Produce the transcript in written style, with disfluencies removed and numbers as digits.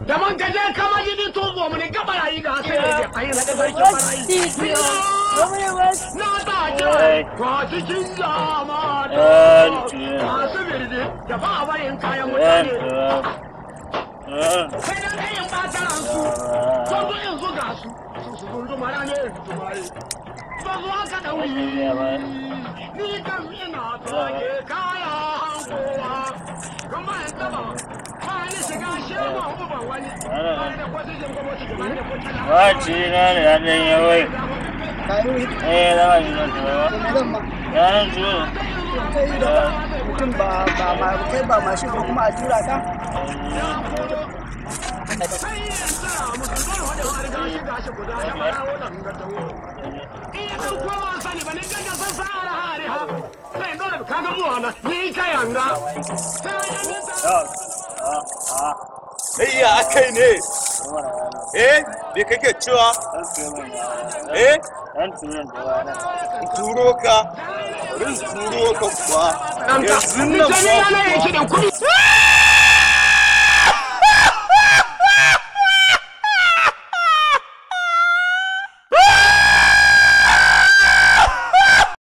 da man ka je kama jini to zo mu ne gabara yi ga sai da ayi na da sarki barayi na ta ce ko cikin zamana masu birni da ba barin kayan mutane sai da kayan bataran su so zo in zo ga su su gundu mara ne tumare ba zo aka da wuri ni kan ina tage kaya hankowa kuma in taba Wace na da hannun yawai. Da ba shi zan yanar tuwo. Mutum kai ba mashi ko kuma a tura ka? Iya akai ne. Me kake cewa? Turo ka. Turo ka kuwa. Yanzu nan ba.